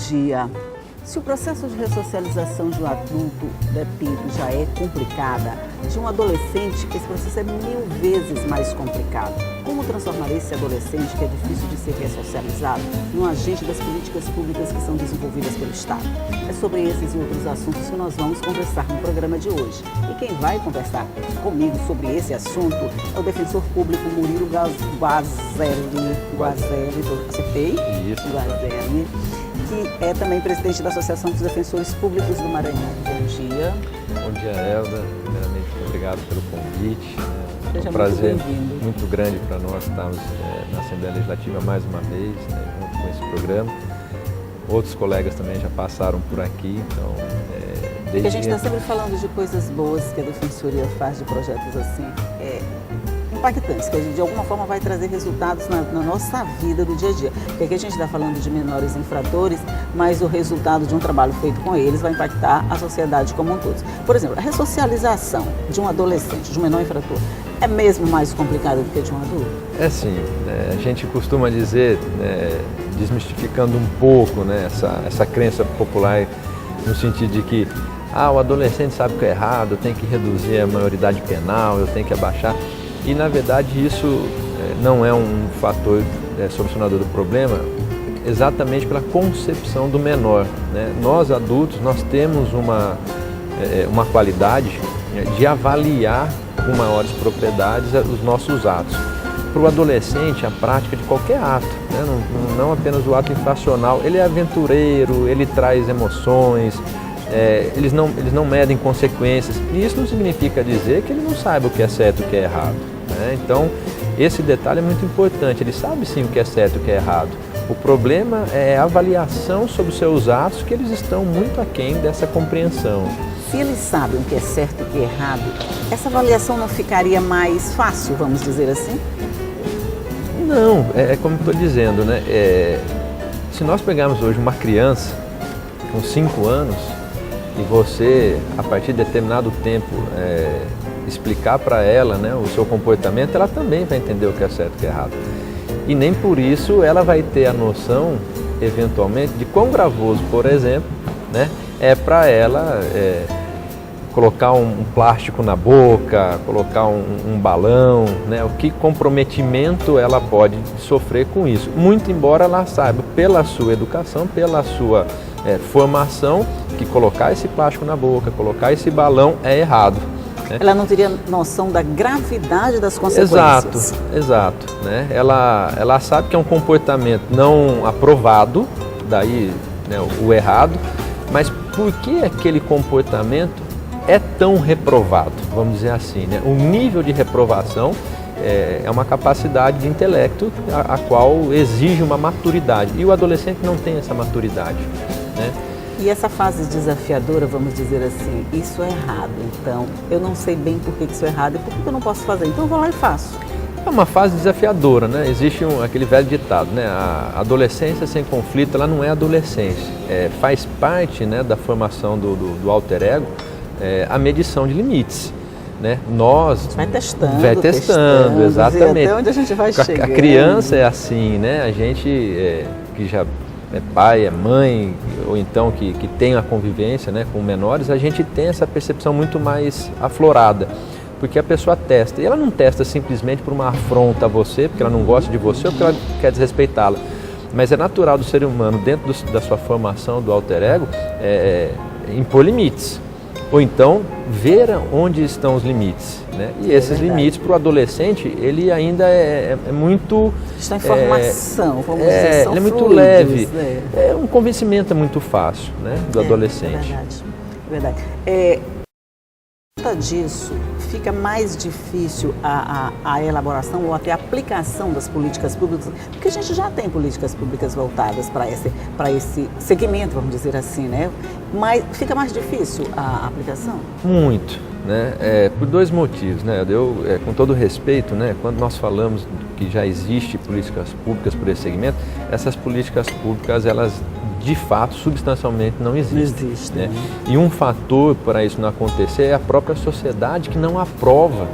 dia. Se o processo de ressocialização de um adulto depende já é complicada, de um adolescente esse processo é 1000 vezes mais complicado. Como transformar esse adolescente, que é difícil de ser ressocializado, num agente das políticas públicas que são desenvolvidas pelo Estado? É sobre esses e outros assuntos que nós vamos conversar no programa de hoje. E quem vai conversar comigo sobre esse assunto é o defensor público Murilo Guazelli. Acertei? Isso. Guazelli, que é também presidente da Associação dos Defensores Públicos do Maranhão. Bom dia. Bom dia, Elda. Primeiramente, obrigado pelo convite. Seja É um prazer muito muito grande para nós estarmos na Assembleia Legislativa mais uma vez, junto com esse programa. Outros colegas também já passaram por aqui, então... Porque a gente está sempre falando de coisas boas que a Defensoria faz, de projetos assim, impactantes, que a gente de alguma forma vai trazer resultados na nossa vida do dia a dia. Porque aqui a gente está falando de menores infratores, mas o resultado de um trabalho feito com eles vai impactar a sociedade como um todo. Por exemplo, a ressocialização de um adolescente, de um menor infrator, é mesmo mais complicado do que de um adulto? É sim, a gente costuma dizer, desmistificando um pouco essa crença popular, no sentido de que o adolescente sabe que é errado, eu tenho que reduzir a maioridade penal, eu tenho que abaixar. E, na verdade, isso não é um fator solucionador do problema, exatamente pela concepção do menor, né? Nós, adultos, nós temos uma qualidade de avaliar com maiores propriedades os nossos atos. Para o adolescente, a prática de qualquer ato, né? Não apenas o ato infracional, ele é aventureiro, ele traz emoções, eles não medem consequências, e isso não significa dizer que ele não saiba o que é certo e o que é errado, né? Então, esse detalhe é muito importante, ele sabe sim o que é certo e o que é errado. O problema é a avaliação sobre os seus atos, que eles estão muito aquém dessa compreensão. Se eles sabem o que é certo e o que é errado, essa avaliação não ficaria mais fácil, vamos dizer assim? Não, é como estou dizendo, né? Se nós pegarmos hoje uma criança com 5 anos, e você, a partir de determinado tempo, explicar para ela, né, o seu comportamento, ela também vai entender o que é certo e o que é errado. E nem por isso ela vai ter a noção, eventualmente, de quão gravoso, por exemplo, né, é para ela colocar um plástico na boca, colocar um balão, né, o que comprometimento ela pode sofrer com isso. Muito embora ela saiba, pela sua educação, pela sua formação, que colocar esse plástico na boca, colocar esse balão é errado, né? Ela não teria noção da gravidade das consequências. Exato, né? Ela sabe que é um comportamento não aprovado, daí, né, o errado, mas por que aquele comportamento é tão reprovado, vamos dizer assim, né? O nível de reprovação é uma capacidade de intelecto a qual exige uma maturidade, e o adolescente não tem essa maturidade, né? E essa fase desafiadora, vamos dizer assim, isso é errado, então eu não sei bem por que isso é errado e por que eu não posso fazer, então eu vou lá e faço. É uma fase desafiadora, né? Existe aquele velho ditado, né? A adolescência sem conflito, ela não é adolescência, faz parte, né, da formação do alter ego, a medição de limites, né? Nós vai testando, exatamente. Até onde a gente vai chegar. A criança é assim, né? A gente que já é pai, é mãe, ou então que tem a convivência, né, com menores, a gente tem essa percepção muito mais aflorada, porque a pessoa testa, e ela não testa simplesmente por uma afronta a você, porque ela não gosta de você ou porque ela quer desrespeitá-la, mas é natural do ser humano, dentro da sua formação do alter ego, impor limites, ou então ver onde estão os limites, né? E esses limites para o adolescente, ele ainda é muito... Está em formação, vamos dizer, são ele é muito fluidos, leve, um convencimento é muito fácil, né, do adolescente. É verdade. Por conta disso, fica mais difícil a elaboração ou até a aplicação das políticas públicas, porque a gente já tem políticas públicas voltadas para esse segmento, vamos dizer assim, né? Mas fica mais difícil a aplicação? Muito, né? Por 2 motivos, né? Com todo respeito, né? Quando nós falamos que já existe políticas públicas por esse segmento, essas políticas públicas, elas de fato, substancialmente não existem. Não existe, né? E um fator para isso não acontecer é a própria sociedade que não aprova.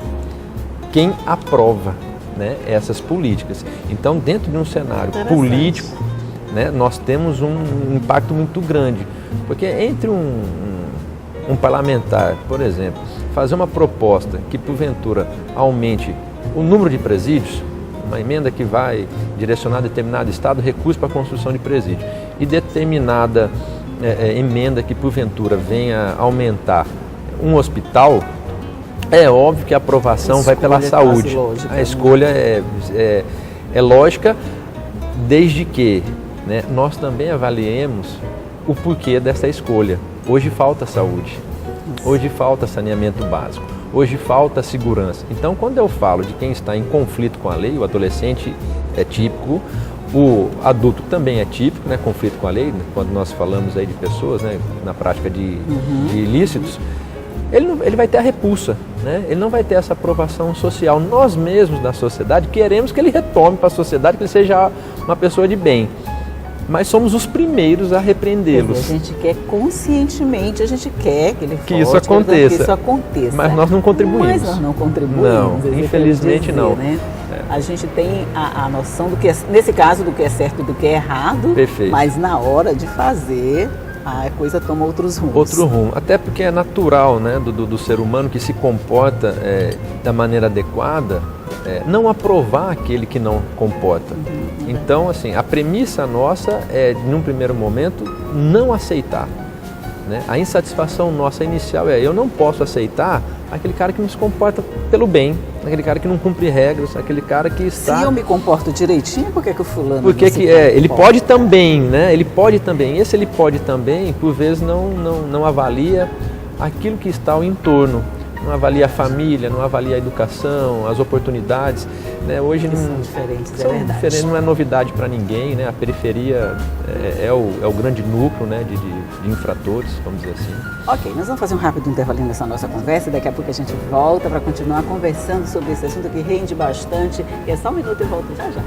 Quem aprova, né, essas políticas? Então, dentro de um cenário político, né, nós temos um impacto muito grande. Porque entre um parlamentar, por exemplo, fazer uma proposta que porventura aumente o número de presídios, uma emenda que vai direcionar determinado estado recurso para a construção de presídio, e determinada emenda que porventura venha aumentar um hospital, é óbvio que a aprovação vai pela saúde. Lógica, a escolha é lógica, desde que, né, nós também avaliemos o porquê dessa escolha. Hoje falta saúde, hoje falta saneamento básico, hoje falta segurança. Então, quando eu falo de quem está em conflito com a lei, o adolescente é típico, o adulto também é típico, né, conflito com a lei, quando nós falamos aí de pessoas, né, na prática de ilícitos, ele vai ter a repulsa, né? Ele não vai ter essa aprovação social. Nós mesmos da sociedade queremos que ele retorne para a sociedade, que ele seja uma pessoa de bem. Mas somos os primeiros a repreendê-los. A gente quer conscientemente, a gente quer que ele volte, que isso aconteça. Que isso aconteça. Mas nós não contribuímos. Mas nós não contribuímos. Não, infelizmente dizer, não. Né? A gente tem a noção do que é, nesse caso, do que é certo e do que é errado. Perfeito. Mas na hora de fazer, a coisa toma outros rumos. Outro rumo. Até porque é natural, né, do ser humano que se comporta da maneira adequada, não aprovar aquele que não comporta. Então, assim, a premissa nossa é, num primeiro momento, não aceitar, né? A insatisfação nossa inicial eu não posso aceitar aquele cara que não se comporta pelo bem, aquele cara que não cumpre regras, aquele cara que está... Se eu me comporto direitinho, por que o fulano... Porque que ele pode também, né? Ele pode também. Esse ele pode também, por vezes não avalia aquilo que está ao entorno. Não avalia a família, não avalia a educação, as oportunidades, né? Hoje não são diferentes, são diferentes, não é novidade para ninguém, né? A periferia é o grande núcleo, né, de infratores, vamos dizer assim. Ok, nós vamos fazer um rápido intervalinho nessa nossa conversa e daqui a pouco a gente volta para continuar conversando sobre esse assunto que rende bastante. E é só um minuto e volto já já.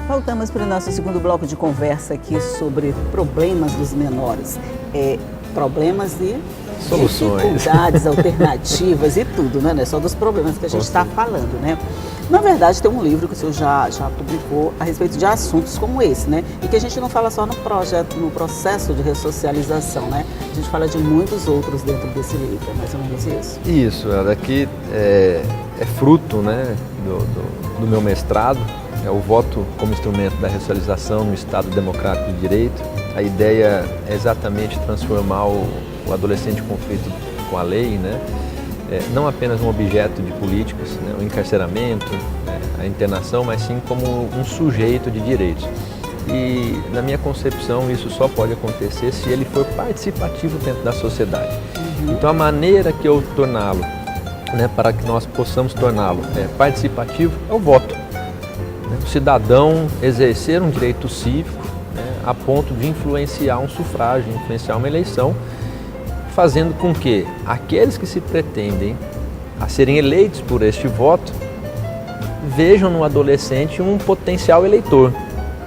Voltamos para o nosso segundo bloco de conversa aqui sobre problemas dos menores. Problemas e soluções, dificuldades, alternativas e tudo, né? Não é só dos problemas que a gente está falando, né? Na verdade, tem um livro que o senhor já publicou a respeito de assuntos como esse, né? E que a gente não fala só no processo de ressocialização, né? A gente fala de muitos outros dentro desse livro, é mais ou menos isso. Isso, daqui é fruto, né, do meu mestrado. É o voto como instrumento da ressocialização no Estado Democrático de Direito. A ideia é exatamente transformar o adolescente em conflito com a lei, né? Não apenas um objeto de políticas, né? O encarceramento, né? A internação, mas sim como um sujeito de direitos. E, na minha concepção, isso só pode acontecer se ele for participativo dentro da sociedade. Então, a maneira que eu torná-lo, né, para que nós possamos torná-lo participativo, é o voto. O cidadão exercer um direito cívico, né, a ponto de influenciar um sufrágio, influenciar uma eleição, fazendo com que aqueles que se pretendem a serem eleitos por este voto vejam no adolescente um potencial eleitor.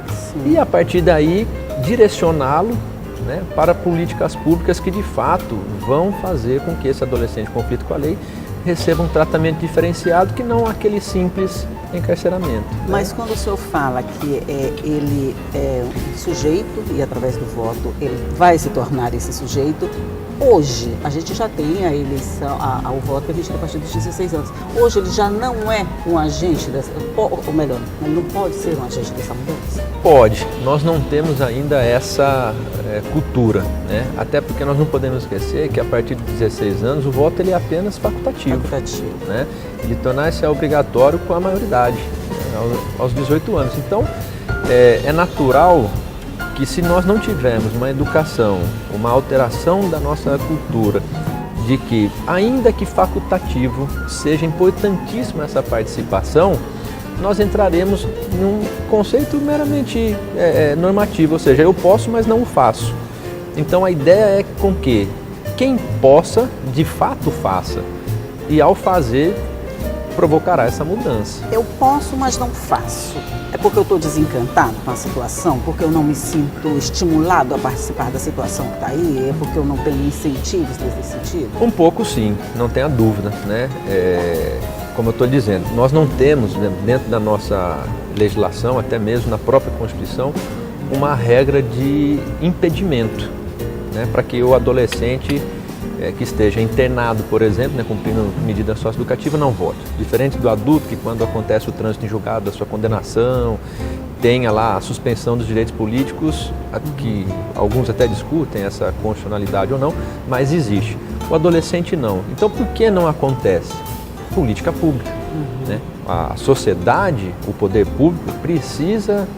Sim. E a partir daí direcioná-lo, né, para políticas públicas que de fato vão fazer com que esse adolescente em conflito com a lei receba um tratamento diferenciado que não aquele simples encarceramento. Mas quando o senhor fala que ele é um sujeito e através do voto ele vai se tornar esse sujeito, hoje a gente já tem a eleição, o voto permitido a partir dos 16 anos. Hoje ele já não é um agente dessa, ou melhor, ele não pode ser um agente dessa mudança? Pode. Nós não temos ainda essa cultura, né? Até porque nós não podemos esquecer que a partir de 16 anos o voto ele é apenas facultativo. Né? Ele tornar-se obrigatório com a maioridade, né? Aos 18 anos. Então, é natural que se nós não tivermos uma educação, uma alteração da nossa cultura, de que, ainda que facultativo, seja importantíssima essa participação, nós entraremos num conceito meramente normativo, ou seja, eu posso, mas não o faço. Então a ideia é com que quem possa, de fato faça, e ao fazer, provocará essa mudança. Eu posso, mas não faço. É porque eu estou desencantado com a situação? Porque eu não me sinto estimulado a participar da situação que está aí? É porque eu não tenho incentivos nesse sentido? Um pouco sim, não tenha dúvida, né? Como eu estou dizendo, nós não temos, né, dentro da nossa legislação, até mesmo na própria Constituição, uma regra de impedimento, né, para que o adolescente que esteja internado, por exemplo, né, cumprindo medida socioeducativa, não vote. Diferente do adulto, que quando acontece o trânsito em julgado da sua condenação, tenha lá a suspensão dos direitos políticos, que alguns até discutem essa constitucionalidade ou não, mas existe. O adolescente não. Então, por que não acontece? Política pública. Né? A sociedade, o poder público, precisa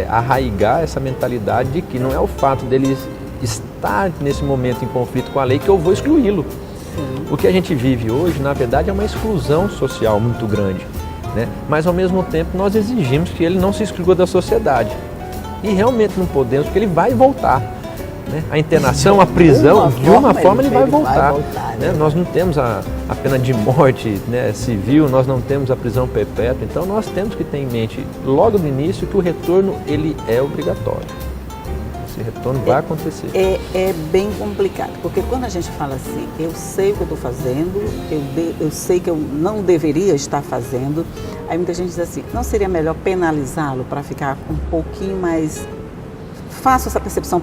arraigar essa mentalidade de que não é o fato dele estar nesse momento em conflito com a lei que eu vou excluí-lo. O que a gente vive hoje, na verdade, é uma exclusão social muito grande, né? Mas, ao mesmo tempo, nós exigimos que ele não se exclua da sociedade. E realmente não podemos, porque ele vai voltar. Né? A internação, a prisão, de uma forma ele vai voltar. Né? Nós não temos a pena de morte, né, civil, nós não temos a prisão perpétua, então nós temos que ter em mente, logo no início, que o retorno ele é obrigatório. Esse retorno vai acontecer. É bem complicado, porque quando a gente fala assim, eu sei o que eu estou fazendo, eu sei que eu não deveria estar fazendo, aí muita gente diz assim, não seria melhor penalizá-lo para ficar um pouquinho mais fácil essa percepção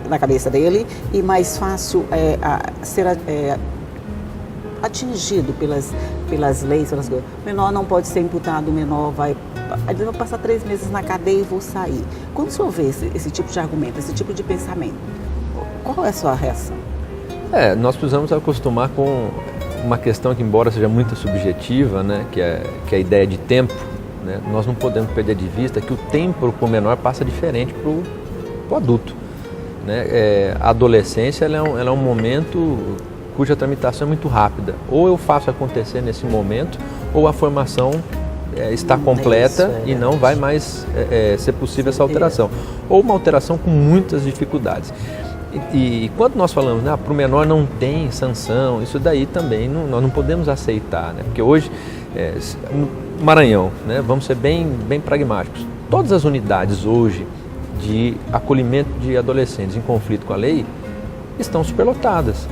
na cabeça dele e mais fácil ser atingido pelas leis, pelas coisas. O menor não pode ser imputado, o menor vai passar 3 meses na cadeia e vou sair. Quando o senhor vê esse tipo de argumento, esse tipo de pensamento, qual é a sua reação? Nós precisamos acostumar com uma questão que, embora seja muito subjetiva, né, que é a ideia de tempo, né, nós não podemos perder de vista que o tempo para o menor passa diferente para o adulto. Né? A adolescência ela é um momento cuja tramitação é muito rápida. Ou eu faço acontecer nesse momento, ou a formação está completa e não vai mais ser possível essa alteração. Ou uma alteração com muitas dificuldades. E quando nós falamos, para o menor não tem sanção, isso daí também nós não podemos aceitar. Né? Porque hoje, no Maranhão, né, vamos ser bem pragmáticos, todas as unidades hoje de acolhimento de adolescentes em conflito com a lei estão superlotadas.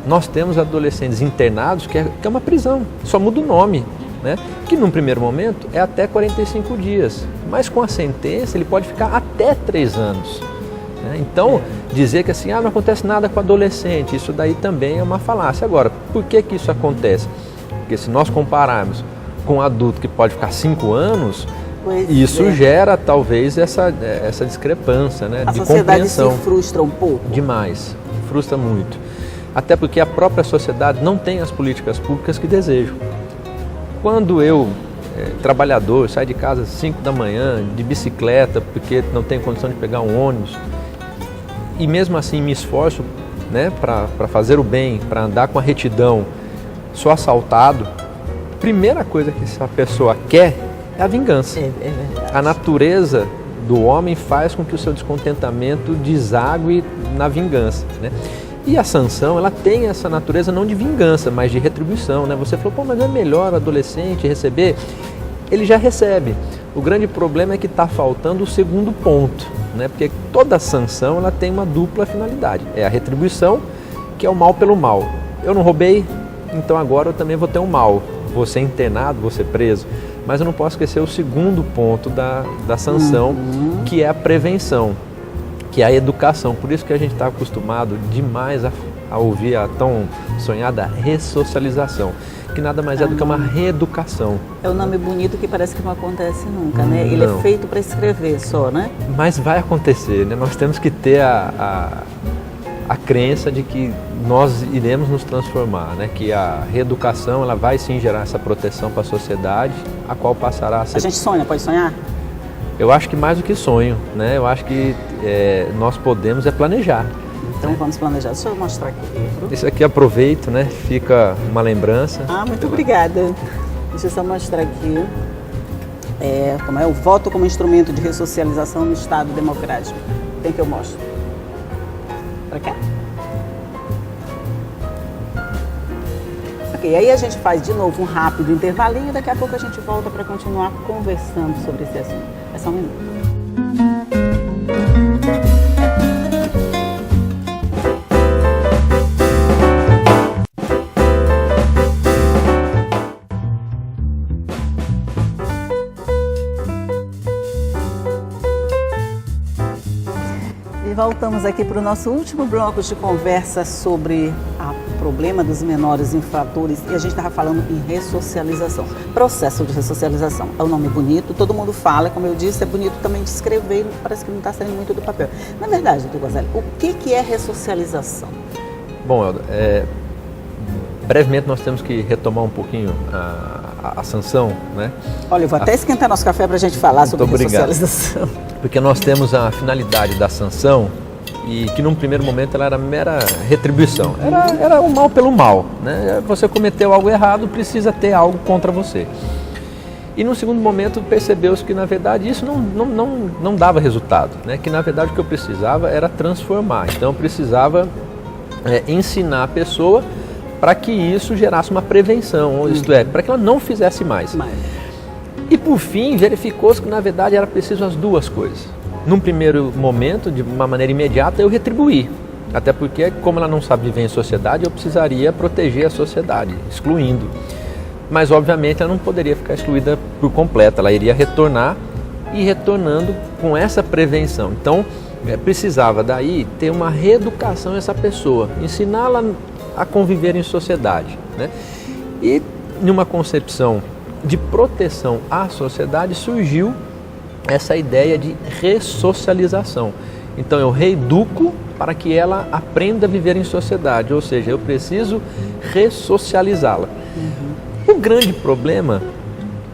Nós temos adolescentes internados que é uma prisão, só muda o nome, né? Que num primeiro momento é até 45 dias, mas com a sentença ele pode ficar até 3 anos. Né? Então, dizer que assim, não acontece nada com adolescente, isso daí também é uma falácia. Agora, por que isso acontece? Porque se nós compararmos com um adulto que pode ficar 5 anos, isso gera talvez essa discrepância, né, de compreensão. A sociedade se frustra um pouco? Demais, frustra muito. Até porque a própria sociedade não tem as políticas públicas que desejam. Quando eu, trabalhador, saio de casa às 5 da manhã, de bicicleta, porque não tenho condição de pegar um ônibus, e mesmo assim me esforço, né, para fazer o bem, para andar com a retidão, sou assaltado, a primeira coisa que essa pessoa quer é a vingança. É verdade. A natureza do homem faz com que o seu descontentamento desague na vingança, né? E a sanção, ela tem essa natureza não de vingança, mas de retribuição, né? Você falou, mas não é melhor o adolescente receber? Ele já recebe. O grande problema é que está faltando o segundo ponto, né? Porque toda sanção, ela tem uma dupla finalidade. É a retribuição, que é o mal pelo mal. Eu não roubei, então agora eu também vou ter um mal. Vou ser internado, vou ser preso. Mas eu não posso esquecer o segundo ponto da sanção, que é a prevenção, que é a educação. Por isso que a gente está acostumado demais a ouvir a tão sonhada ressocialização, que nada mais é do que uma reeducação. É um nome bonito que parece que não acontece nunca, né? Ele é feito para escrever só, né? Mas vai acontecer, né? Nós temos que ter a crença de que nós iremos nos transformar, né? Que a reeducação ela vai sim gerar essa proteção para a sociedade, a qual passará a ser... A gente sonha, pode sonhar? Eu acho que mais do que sonho, né? Eu acho que nós podemos planejar. Então vamos planejar. Deixa eu mostrar aqui o livro. Isso aqui aproveito, né? Fica uma lembrança. Muito obrigada. Deixa eu só mostrar aqui. Como é o voto como instrumento de ressocialização no Estado Democrático. Tem que eu mostro. Para cá. Ok, aí a gente faz de novo um rápido intervalinho e daqui a pouco a gente volta para continuar conversando sobre esse assunto. É só um minuto. E voltamos aqui para o nosso último bloco de conversa sobre o problema dos menores infratores e a gente estava falando em ressocialização. Processo de ressocialização. É um nome bonito, todo mundo fala, como eu disse, é bonito também de escrever, parece que não está saindo muito do papel. Na verdade, doutor Guazelli, o que é ressocialização? Bom, Elda, brevemente nós temos que retomar um pouquinho a sanção, né? Olha, eu vou até esquentar nosso café para a gente falar sobre ressocialização. Porque nós temos a finalidade da sanção e que num primeiro momento ela era mera retribuição, era o mal pelo mal, né? Você cometeu algo errado, precisa ter algo contra você. E no segundo momento percebeu-se que na verdade isso não dava resultado, né? Que na verdade o que eu precisava era transformar, então eu precisava ensinar a pessoa para que isso gerasse uma prevenção, isto é, para que ela não fizesse mais. E por fim, verificou-se que na verdade era preciso as duas coisas. Num primeiro momento, de uma maneira imediata, eu retribuí. Até porque, como ela não sabe viver em sociedade, eu precisaria proteger a sociedade, excluindo. Mas, obviamente, ela não poderia ficar excluída por completo, ela iria retornar e retornando com essa prevenção. Então, precisava daí ter uma reeducação essa pessoa, ensiná-la a conviver em sociedade, né? E numa concepção de proteção à sociedade surgiu essa ideia de ressocialização. Então eu reeduco para que ela aprenda a viver em sociedade, ou seja, eu preciso ressocializá-la. O grande problema,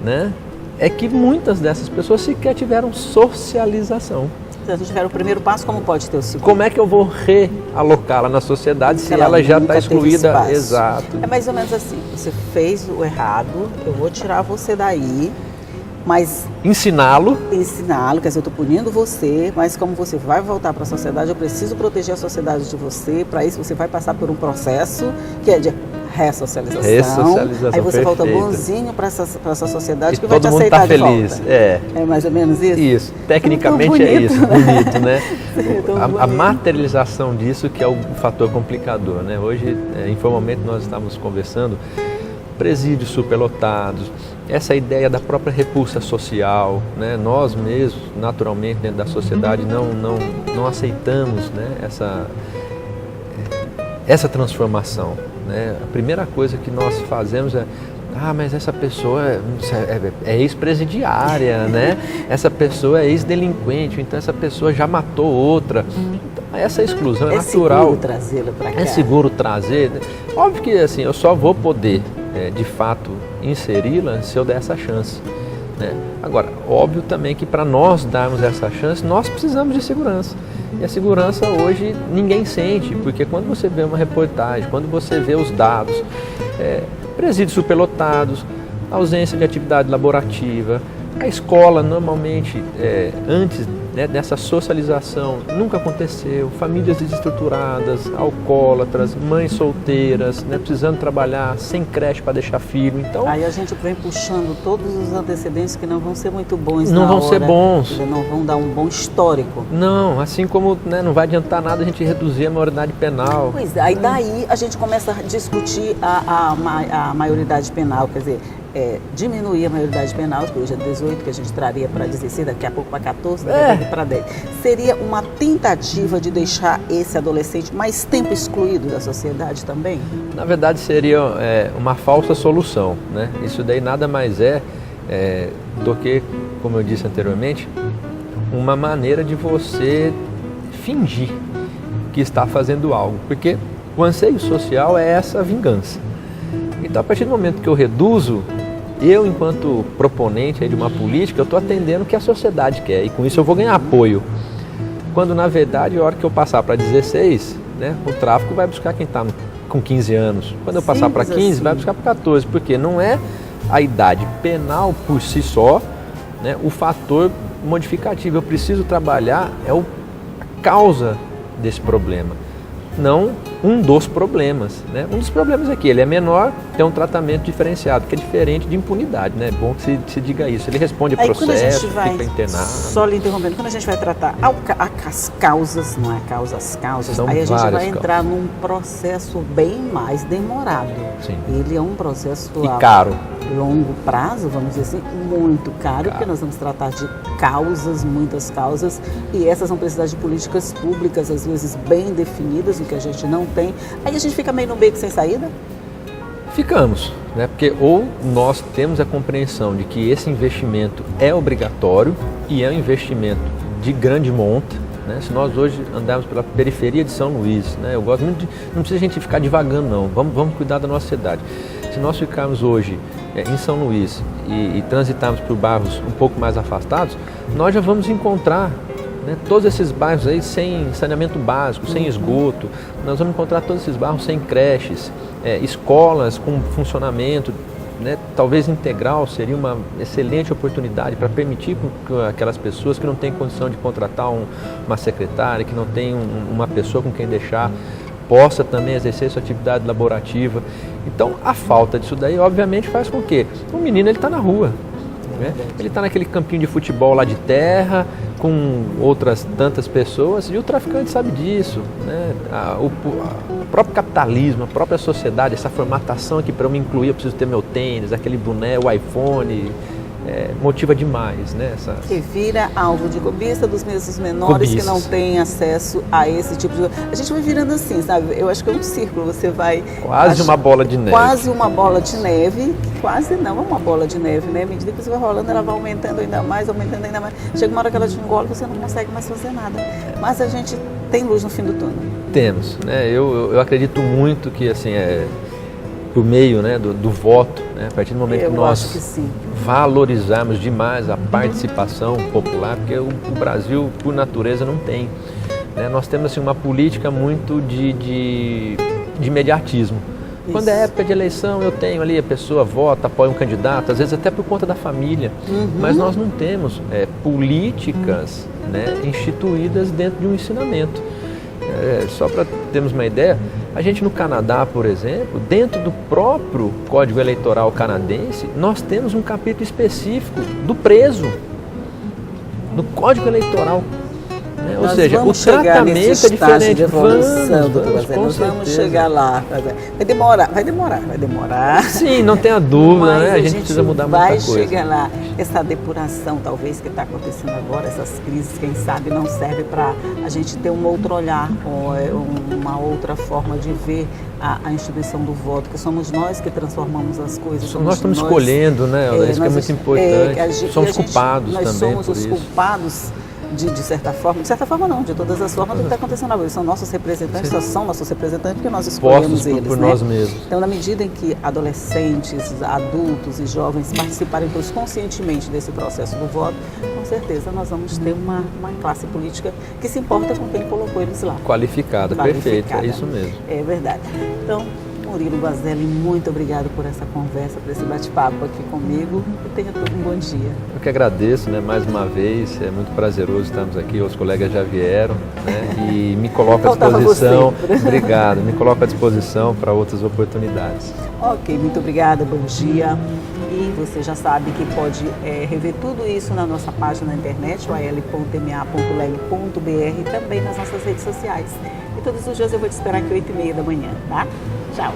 né, é que muitas dessas pessoas sequer tiveram socialização. Se a gente tiver o primeiro passo, como pode ter o segundo? Como é que eu vou realocá-la na sociedade se ela já está excluída? Exato. É mais ou menos assim, você fez o errado, eu vou tirar você daí, mas... Ensiná-lo, quer dizer, eu estou punindo você, mas como você vai voltar para a sociedade, eu preciso proteger a sociedade de você, para isso você vai passar por um processo que é de ressocialização. Aí você volta bonzinho para essa sociedade que vai te aceitar de volta. Todo mundo está feliz. É mais ou menos isso? Isso, tecnicamente bonito, é isso, bonito, né? A materialização disso que é o fator complicador, né? Hoje, informalmente, nós estávamos conversando, presídios superlotados, essa ideia da própria repulsa social, né? Nós mesmos, naturalmente, dentro da sociedade, não aceitamos, né? essa transformação, né? A primeira coisa que nós fazemos é: mas essa pessoa é ex-presidiária, né? Essa pessoa é ex-delinquente, então essa pessoa já matou outra. Então, essa exclusão é natural. É seguro trazê-la para cá? É seguro trazer. Óbvio que assim, eu só vou poder, de fato, inseri-la se eu der essa chance, né? Agora, óbvio também que para nós darmos essa chance, nós precisamos de segurança. E a segurança hoje ninguém sente, porque quando você vê uma reportagem, quando você vê os dados, presídios superlotados, ausência de atividade laborativa, a escola normalmente, antes, né, dessa socialização, nunca aconteceu, famílias desestruturadas, alcoólatras, mães solteiras, né, precisando trabalhar, sem creche para deixar filho. Então, aí a gente vem puxando todos os antecedentes que não vão ser muito bons não vão ser bons. Não vão dar um bom histórico. Não, assim como, né, não vai adiantar nada a gente reduzir a maioridade penal. Pois é, aí daí a gente começa a discutir a maioridade penal, quer dizer, diminuir a maioridade penal, que hoje é 18, que a gente traria para 16, daqui a pouco para 14, daqui a pouco para 10. Seria uma tentativa de deixar esse adolescente mais tempo excluído da sociedade também? Na verdade, seria uma falsa solução, né? Isso daí nada mais do que, como eu disse anteriormente, uma maneira de você fingir que está fazendo algo, porque o anseio social é essa vingança. Então, a partir do momento que eu reduzo, eu, enquanto proponente de uma política, eu estou atendendo o que a sociedade quer e com isso eu vou ganhar apoio. Quando, na verdade, a hora que eu passar para 16, né, o tráfico vai buscar quem está com 15 anos. Quando eu passar para 15, assim, vai buscar para 14, porque não é a idade penal por si só, né, o fator modificativo. Eu preciso trabalhar a causa desse problema. não um dos problemas, né? Um dos problemas é que ele é menor, tem um tratamento diferenciado, que é diferente de impunidade, né? É bom que se diga isso. Ele responde a processo, fica internado. Só lhe interrompendo, quando a gente vai tratar as causas, não é as causas, São aí a gente várias vai entrar num processo bem mais demorado. Sim. Ele é um processo E caro. longo prazo, vamos dizer assim, muito caro, porque nós vamos tratar de causas, muitas causas, e essas vão precisar de políticas públicas, às vezes bem definidas, o que a gente não tem. Aí a gente fica meio no beco sem saída? Ficamos, né? Porque ou nós temos a compreensão de que esse investimento é obrigatório e é um investimento de grande monta, né? Se nós hoje andarmos pela periferia de São Luís, né? Eu gosto muito de, não precisa a gente ficar divagando não, vamos cuidar da nossa cidade. Se nós ficarmos hoje em São Luís e transitarmos por bairros um pouco mais afastados, nós já vamos encontrar, né, todos esses bairros aí sem saneamento básico, sem esgoto. Nós vamos encontrar todos esses bairros sem creches, escolas com funcionamento, né, talvez integral seria uma excelente oportunidade para permitir que aquelas pessoas que não têm condição de contratar uma secretária, que não tem uma pessoa com quem deixar, possa também exercer sua atividade laborativa. Então, a falta disso daí, obviamente, faz com que o menino está na rua, né? Ele está naquele campinho de futebol lá de terra, com outras tantas pessoas, e o traficante sabe disso, né? O próprio capitalismo, a própria sociedade, essa formatação aqui para eu me incluir, eu preciso ter meu tênis, aquele boné, o iPhone, motiva demais, né? Que vira alvo de cobiça dos mesmos menores que não têm acesso a esse tipo de... A gente vai virando assim, sabe? Eu acho que é um círculo, você vai... Quase uma bola de neve. Quase uma bola de neve, quase não é uma bola de neve, né? À medida que você vai rolando, ela vai aumentando ainda mais, aumentando ainda mais. Chega uma hora que ela te engole, você não consegue mais fazer nada. Mas a gente tem luz no fim do túnel. Temos, né? Eu acredito muito que, assim, por meio, né, do voto, né, a partir do momento que nós valorizarmos demais a participação popular, porque o Brasil, por natureza, não tem, né? Nós temos assim, uma política muito de imediatismo. Isso. Quando é época de eleição, eu tenho ali, a pessoa vota, apoia um candidato, às vezes até por conta da família, mas nós não temos políticas, né, instituídas dentro de um ensinamento. Só para termos uma ideia, a gente no Canadá, por exemplo, dentro do próprio Código Eleitoral canadense, nós temos um capítulo específico do preso, no Código Eleitoral. Né? Ou seja, o tratamento é diferente. Nós vamos chegar lá. Vai demorar. Sim, não tenha dúvida, né? A gente precisa mudar muita coisa. Vai chegar lá. Essa depuração, talvez, que está acontecendo agora, essas crises, quem sabe, não serve para a gente ter um outro olhar, ou uma outra forma de ver a instituição do voto, que somos nós que transformamos as coisas. Nós estamos escolhendo, né? Isso que é muito importante. Somos culpados também. Nós somos os culpados. De certa forma não, de todas as formas do que está acontecendo agora. Eles são nossos representantes, só são nossos representantes porque nós escolhemos eles, por né? Nós mesmos. Então, na medida em que adolescentes, adultos e jovens participarem todos conscientemente desse processo do voto, com certeza nós vamos ter uma classe política que se importa com quem colocou eles lá. Qualificada, perfeito, é isso mesmo. É verdade. Então, Murilo Guazelli, muito obrigado por essa conversa, por esse bate-papo aqui comigo e tenha todo um bom dia. Eu que agradeço, né, mais uma vez, é muito prazeroso estarmos aqui, os colegas já vieram, né, e me coloco à disposição, obrigado, me coloco à disposição para outras oportunidades. Ok, muito obrigada, bom dia. E você já sabe que pode rever tudo isso na nossa página na internet, oal.ma.leg.br, e também nas nossas redes sociais. E todos os dias eu vou te esperar aqui 8h30 da manhã, tá? Tchau!